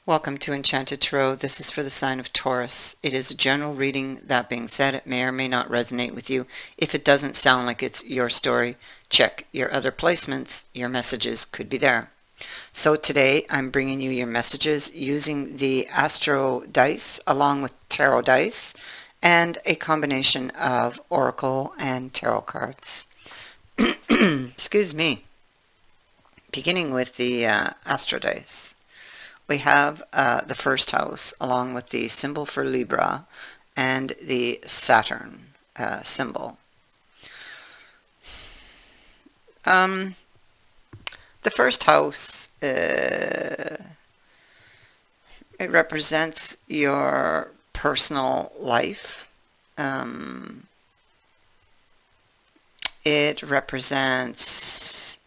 Welcome to Enchanted Tarot. This is for the sign of Taurus. It is a general reading. That being said, it may or may not resonate with you. If it doesn't sound like it's your story, check your other placements. Your messages could be there. So today I'm bringing you your messages using the Astro dice along with tarot dice and a combination of oracle and tarot cards. Excuse me. Beginning with the Astro dice. We have the first house along with the symbol for Libra and the Saturn symbol. The first house, it represents your personal life. It represents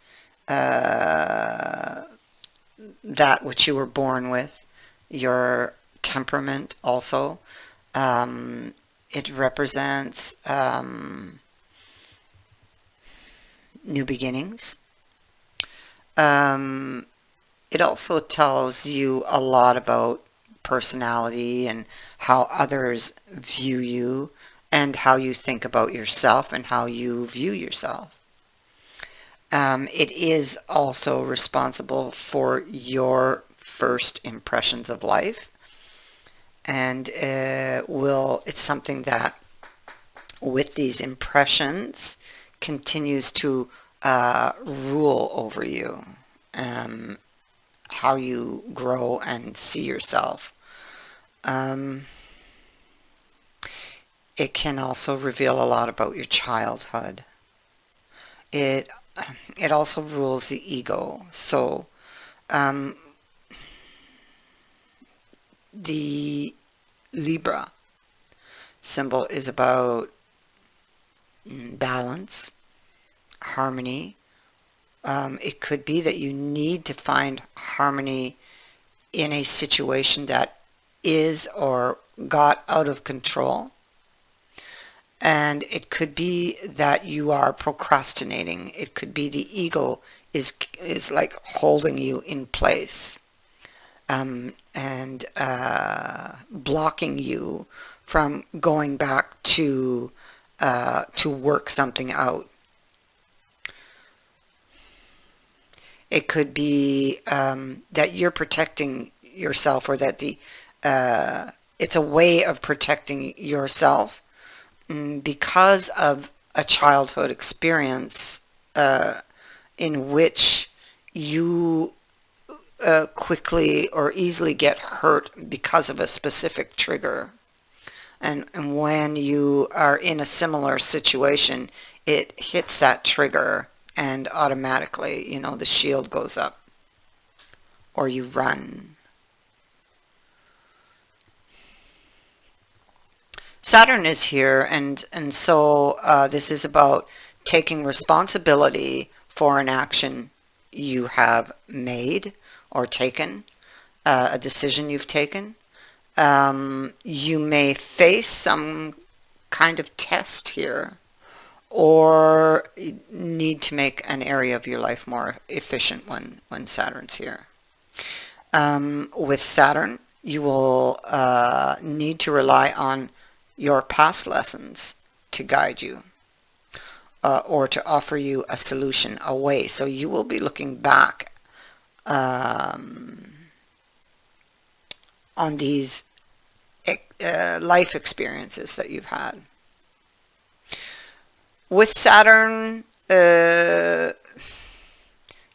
that which you were born with, your temperament also. It represents new beginnings. It also tells you a lot about personality and how others view you and how you think about yourself and how you view yourself. It is also responsible for your first impressions of life, and it's something that with these impressions continues to rule over you, how you grow and see yourself. It can also reveal a lot about your childhood. It also rules the ego. So the Libra symbol is about balance, harmony. It could be that you need to find harmony in a situation that is or got out of control. And it could be that you are procrastinating. It could be the ego is like holding you in place and blocking you from going back to work something out. It could be that you're protecting yourself, or that it's a way of protecting yourself because of a childhood experience in which you quickly or easily get hurt because of a specific trigger. And when you are in a similar situation, it hits that trigger and automatically, the shield goes up, or you run. Saturn is here, and so this is about taking responsibility for an action you have made or taken, a decision you've taken. You may face some kind of test here, or need to make an area of your life more efficient when Saturn's here. With Saturn, you will need to rely on your past lessons to guide you, or to offer you a solution, a way. So you will be looking back on these life experiences that you've had. With Saturn,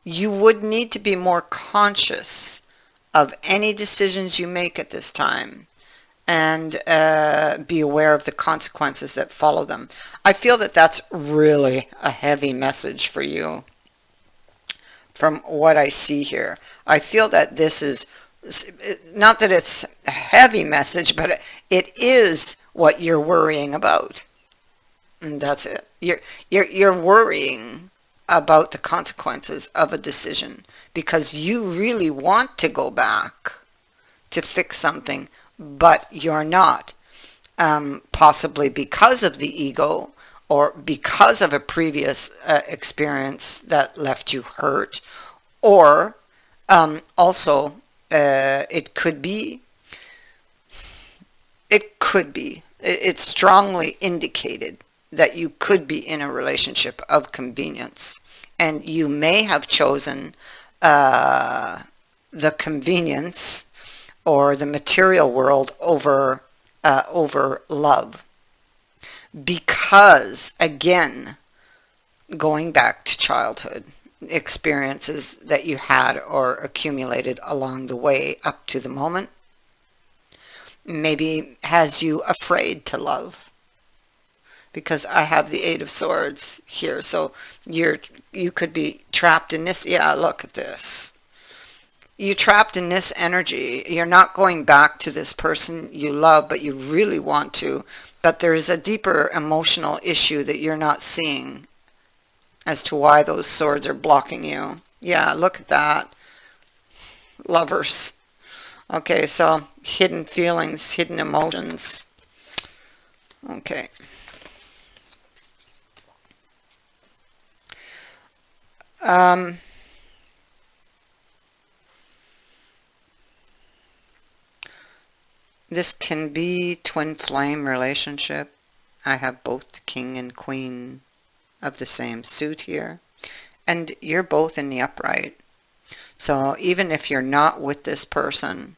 you would need to be more conscious of any decisions you make at this time, and be aware of the consequences that follow them. I feel that that's really a heavy message for you from what I see here. I feel that this is, not that it's a heavy message, but it is what you're worrying about. And that's it. You're worrying about the consequences of a decision because you really want to go back to fix something, but you're not, possibly because of the ego, or because of a previous experience that left you hurt, or also it could be, it's strongly indicated that you could be in a relationship of convenience, and you may have chosen the convenience or the material world over love, because again, going back to childhood experiences that you had or accumulated along the way up to the moment maybe has you afraid to love, because I have the Eight of Swords here. So you could be trapped in this. Yeah, look at this. You're trapped in this energy. You're not going back to this person you love, but you really want to. But there's a deeper emotional issue that you're not seeing as to why those swords are blocking you. Yeah, look at that. Lovers. Okay, so hidden feelings, hidden emotions. Okay. This can be twin flame relationship. I have both the king and queen of the same suit here. And you're both in the upright. So even if you're not with this person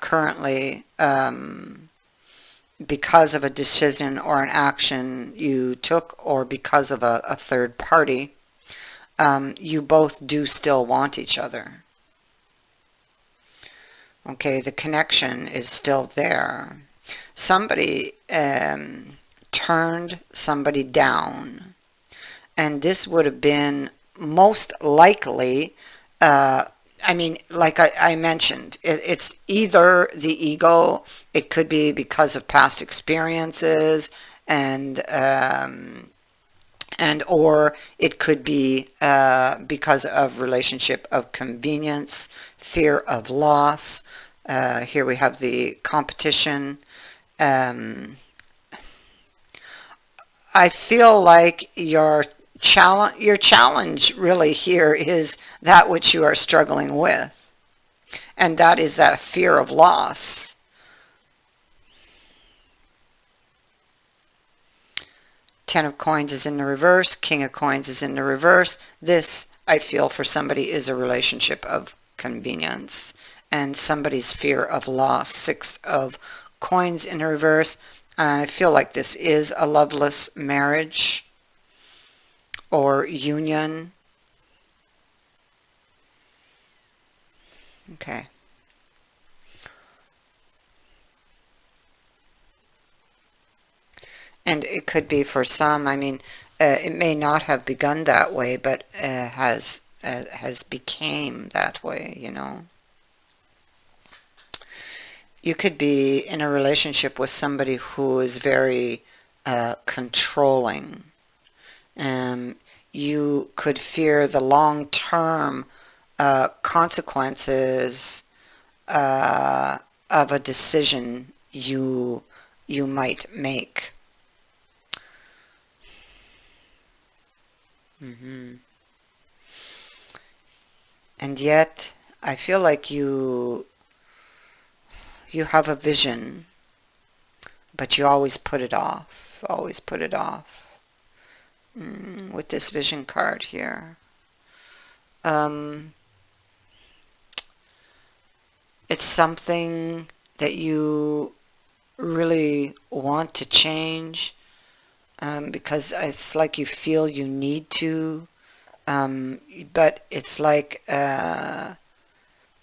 currently, because of a decision or an action you took, or because of a third party, you both do still want each other. Okay, the connection is still there. Somebody turned somebody down, and this would have been most likely, I mean, like I mentioned, it's either the ego, it could be because of past experiences, and or it could be because of relationship of convenience, fear of loss. Here we have the competition. I feel like your challenge really here is that which you are struggling with, and that is that fear of loss. Ten of Coins is in the reverse. King of Coins is in the reverse. This, I feel, for somebody is a relationship of convenience and somebody's fear of loss. Six of Coins in the reverse. I feel like this is a loveless marriage or union. Okay. And it could be for some, I mean, it may not have begun that way, but has became that way, you know. You could be in a relationship with somebody who is very controlling. You could fear the long-term consequences of a decision you might make. And yet, I feel like you have a vision, but you always put it off. Always put it off. With this vision card here. It's something that you really want to change, because it's like you feel you need to, but it's like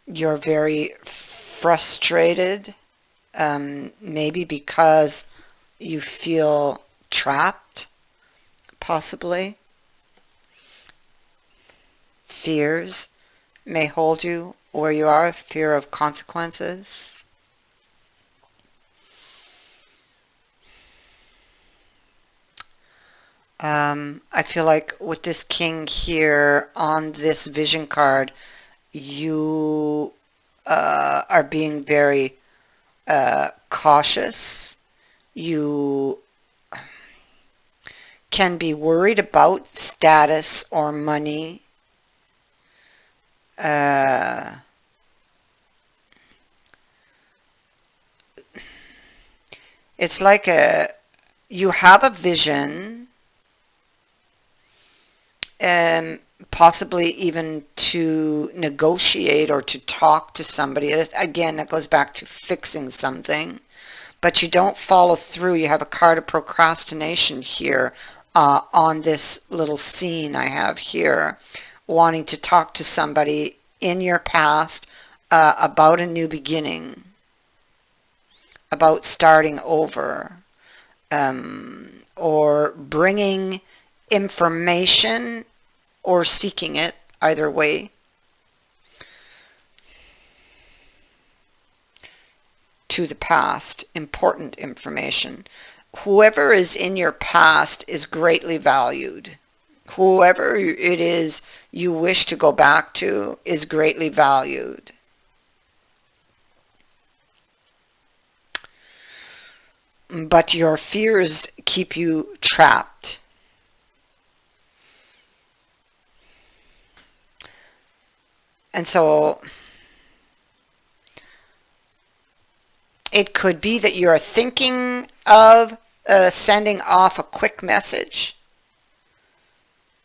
you're very frustrated, maybe because you feel trapped, possibly. Fears may hold you where you are, fear of consequences. I feel like with this king here on this vision card, you are being very cautious. You can be worried about status or money. It's like you have a vision, possibly even to negotiate or to talk to somebody. Again, that goes back to fixing something, but you don't follow through. You have a card of procrastination here on this little scene I have here, wanting to talk to somebody in your past about a new beginning, about starting over, or bringing information or seeking it, either way, to the past, important information. Whoever is in your past is greatly valued. Whoever it is you wish to go back to is greatly valued. But your fears keep you trapped. And so it could be that you're thinking of sending off a quick message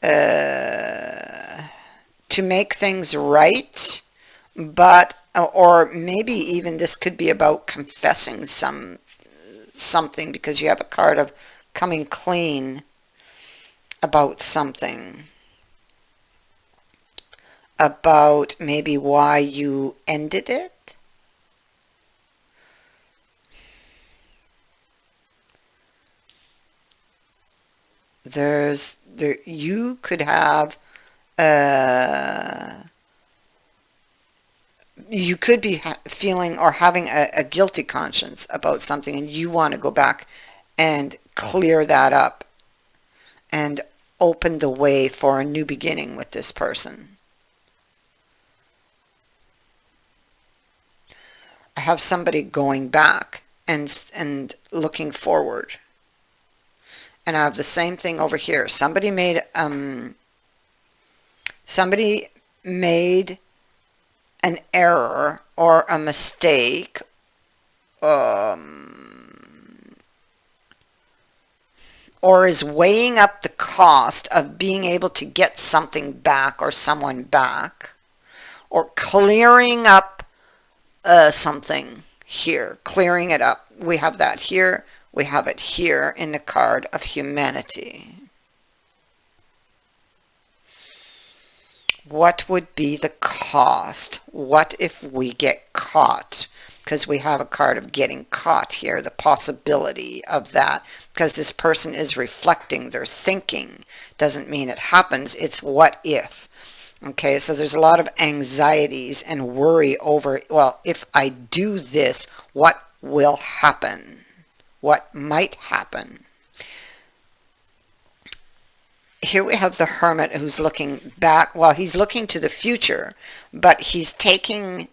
to make things right, but or maybe even this could be about confessing something, because you have a card of coming clean about something, about maybe why you ended it. You could have you could be feeling or having a guilty conscience about something, and you want to go back and clear that up and open the way for a new beginning with this person. I have somebody going back and looking forward. And I have the same thing over here. Somebody made an error or a mistake, or is weighing up the cost of being able to get something back or someone back, or clearing up something here, clearing it up. We have that here. We have it here in the card of humanity. What would be the cost? What if we get caught? Because we have a card of getting caught here, the possibility of that. Because this person is reflecting, they're thinking. Doesn't mean it happens, it's what if. Okay, so there's a lot of anxieties and worry over, well, if I do this, what will happen? What might happen? Here we have the Hermit who's looking back. Well, he's looking to the future, but he's taking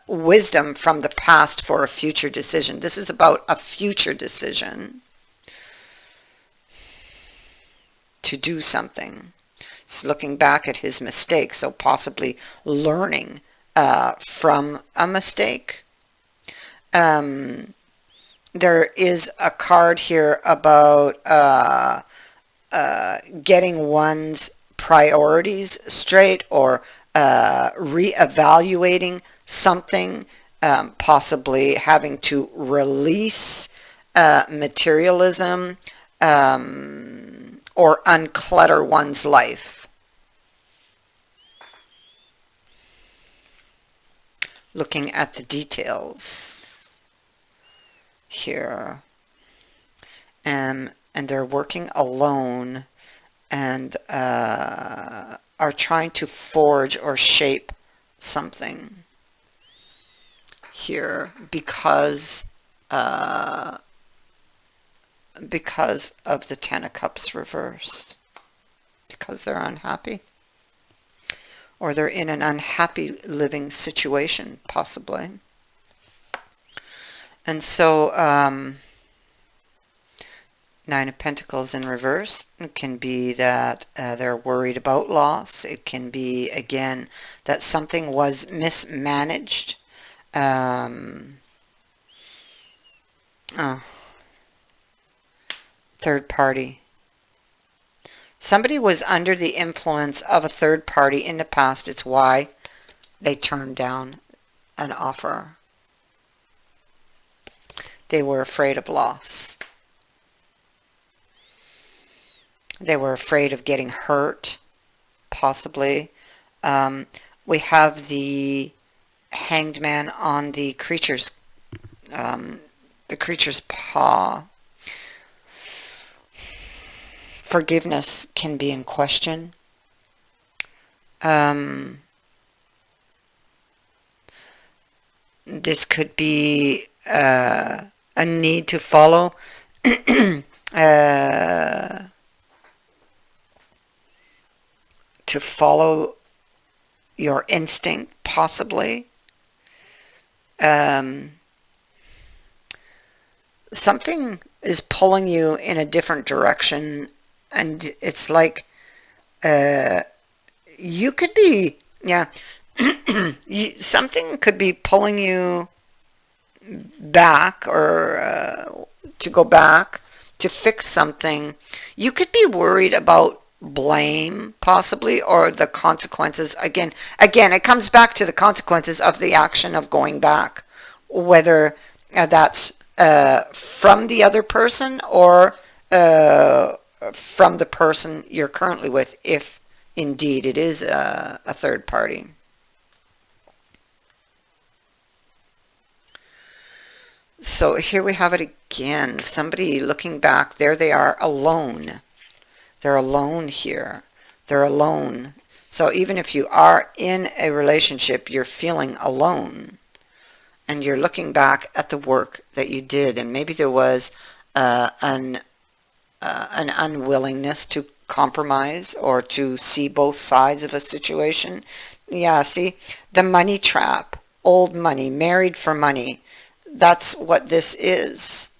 wisdom from the past for a future decision. This is about a future decision to do something. He's looking back at his mistake, so possibly learning from a mistake. There is a card here about getting one's priorities straight, or re-evaluating something, possibly having to release materialism, or unclutter one's life. Looking at the details here, and they're working alone and are trying to forge or shape something here because of the Ten of Cups reversed, because they're unhappy, or they're in an unhappy living situation, possibly. And so Nine of Pentacles in reverse, it can be that they're worried about loss. It can be, again, that something was mismanaged. Oh, third party. Somebody was under the influence of a third party in the past. It's why they turned down an offer. They were afraid of loss. They were afraid of getting hurt, possibly. We have the Hanged Man on the creature's paw. Forgiveness can be in question. This could be a need to follow to follow your instinct, possibly. Something is pulling you in a different direction, and it's like you could be, yeah, something could be pulling you back, or to go back to fix something. You could be worried about blame, possibly, or the consequences. Again, it comes back to the consequences of the action of going back, whether that's from the other person, or from the person you're currently with, if indeed it is a third party. So here we have it again. Somebody looking back. There they are, alone. They're alone here. They're alone. So even if you are in a relationship, you're feeling alone. And you're looking back at the work that you did. And maybe there was an unwillingness to compromise, or to see both sides of a situation. Yeah, see? The money trap. Old money. Married for money. That's what this is.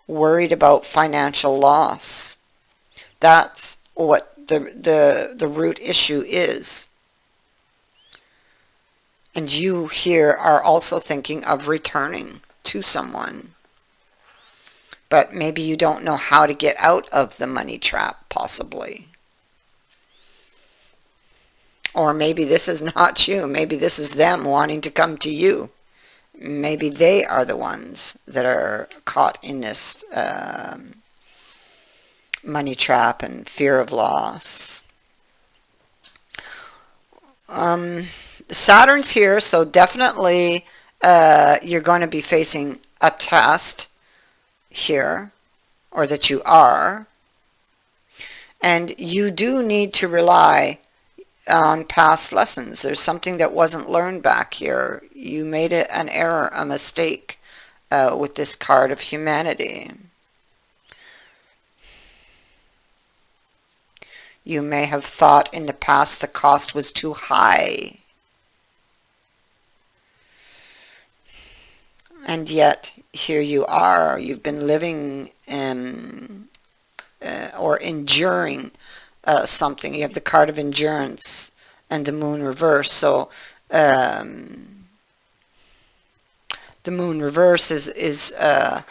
Worried about financial loss. That's what the root issue is. And you here are also thinking of returning to someone. But maybe you don't know how to get out of the money trap, possibly. Or maybe this is not you. Maybe this is them wanting to come to you. Maybe they are the ones that are caught in this money trap and fear of loss. Saturn's here, so definitely you're going to be facing a test here, or that you are. And you do need to rely on past lessons. There's something that wasn't learned back here. You made it an error, a mistake with this card of humanity. You may have thought in the past the cost was too high. And yet, here you are. You've been living or enduring something. You have the card of endurance and the moon reverse. So the moon reverse is a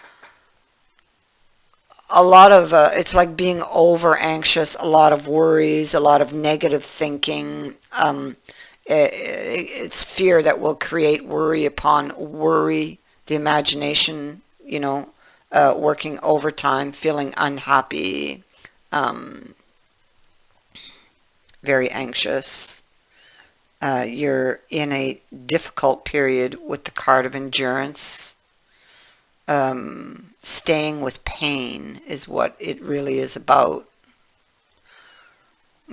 lot of it's like being over anxious, a lot of worries, a lot of negative thinking. It's fear that will create worry upon worry. The imagination, working overtime, feeling unhappy, very anxious. You're in a difficult period with the card of endurance. Staying with pain is what it really is about.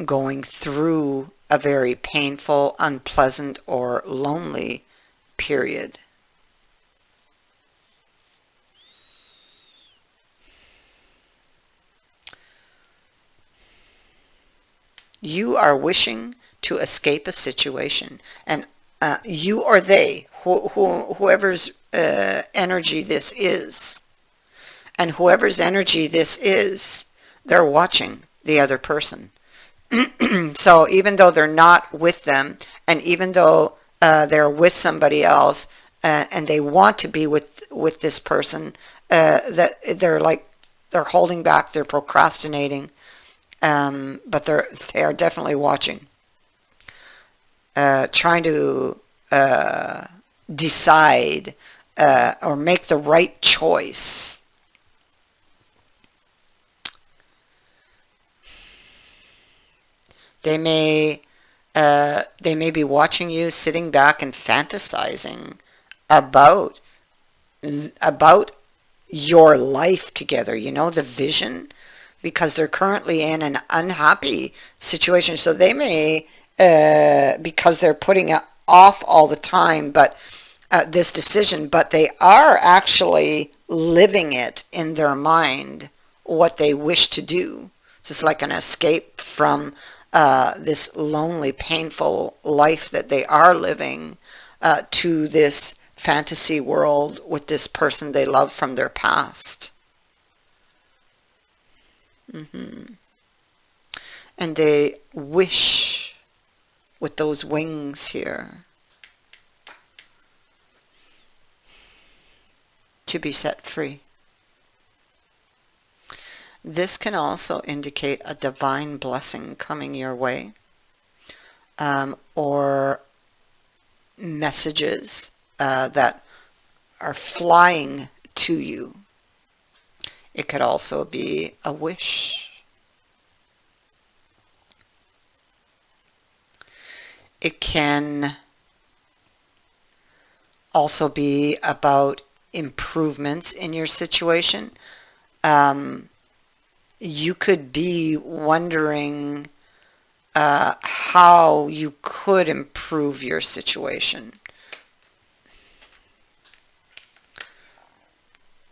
Going through a very painful, unpleasant, or lonely period. You are wishing to escape a situation, and you or they, whoever's energy this is, and whoever's energy this is, they're watching the other person. So even though they're not with them, and even though they're with somebody else, and they want to be with this person, that they're holding back, they're procrastinating, but they are definitely watching, trying to decide or make the right choice. They may be watching you, sitting back and fantasizing about about your life together, the vision, because they're currently in an unhappy situation. So they may, because they're putting it off all the time, but this decision, but they are actually living it in their mind, what they wish to do. Just like an escape from this lonely, painful life that they are living to this fantasy world with this person they love from their past. And they wish with those wings here to be set free. This can also indicate a divine blessing coming your way, or messages that are flying to you. It could also be a wish. It can also be about improvements in your situation. You could be wondering how you could improve your situation.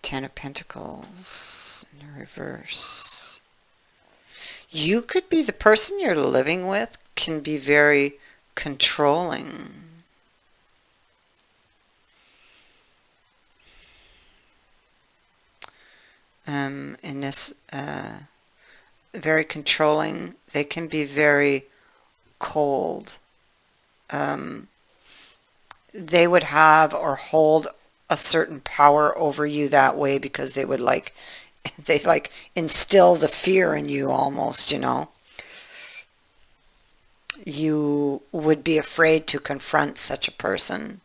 Ten of Pentacles in the reverse. You could be, the person you're living with can be very controlling. In this, very controlling. They can be very cold. They would have or hold a certain power over you that way because they would they instill the fear in you almost, You would be afraid to confront such a person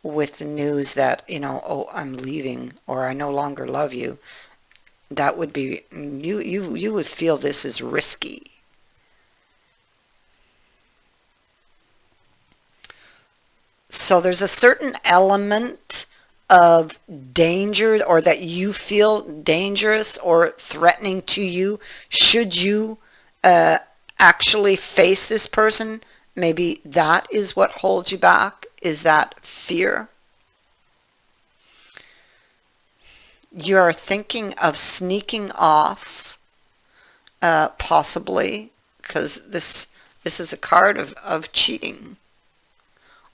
with the news that, oh, I'm leaving, or I no longer love you. That would be, you would feel this is risky. So there's a certain element of danger, or that you feel dangerous or threatening to you should you actually face this person. Maybe that is what holds you back, is that fear. You're thinking of sneaking off, possibly, because this is a card of cheating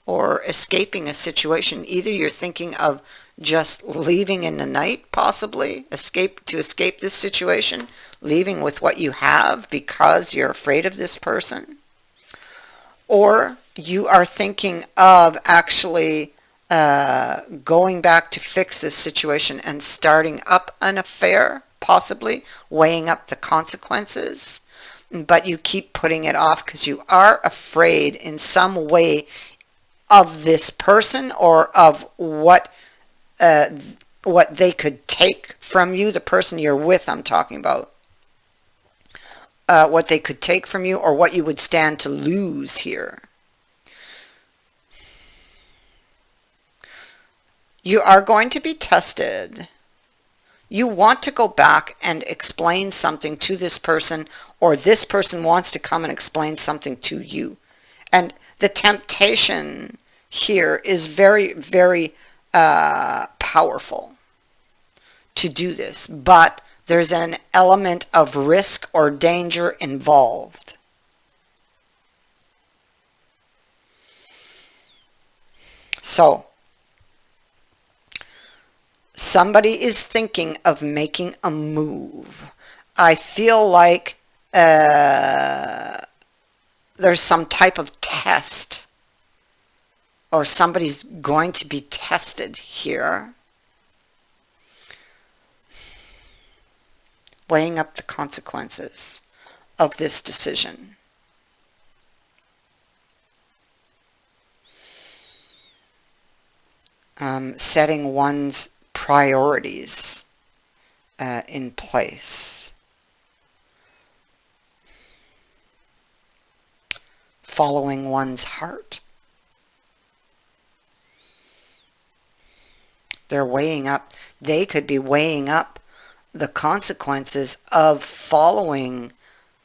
or escaping a situation. Either you're thinking of just leaving in the night, possibly, escape this situation, leaving with what you have because you're afraid of this person. Or you are thinking of actually going back to fix this situation and starting up an affair, possibly, weighing up the consequences. But you keep putting it off because you are afraid in some way of this person, or of what they could take from you, the person you're with, I'm talking about. What they could take from you, or what you would stand to lose here. You are going to be tested. You want to go back and explain something to this person, or this person wants to come and explain something to you. And the temptation here is very, very powerful to do this, but there's an element of risk or danger involved. So, somebody is thinking of making a move. I feel like there's some type of test, or somebody's going to be tested here. weighing up the consequences of this decision. Setting one's priorities in place. Following one's heart. They're weighing up, they could be weighing up the consequences of following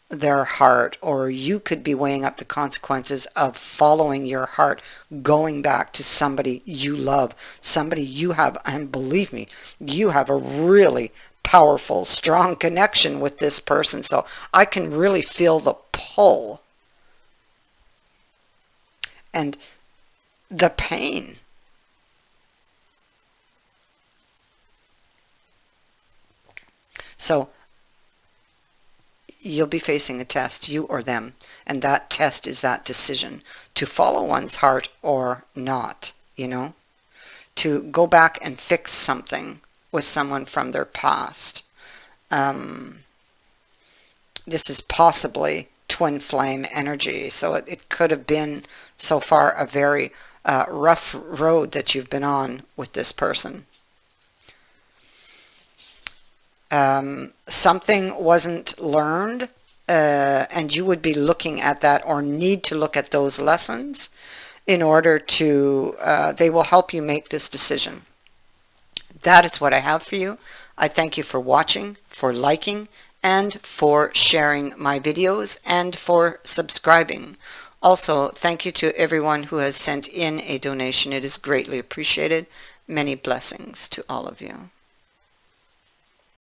their heart, or you could be weighing up the consequences of following your heart, going back to somebody you love, somebody you have, and believe me, you have a really powerful, strong connection with this person, so I can really feel the pull and the pain. So you'll be facing a test, you or them, and that test is that decision to follow one's heart or not, you know, to go back and fix something with someone from their past. This is possibly twin flame energy, so it could have been so far a very rough road that you've been on with this person. Something wasn't learned, and you would be looking at that, or need to look at those lessons in order to, they will help you make this decision. That is what I have for you. I thank you for watching, for liking, and for sharing my videos, and for subscribing. Also, thank you to everyone who has sent in a donation. It is greatly appreciated. Many blessings to all of you.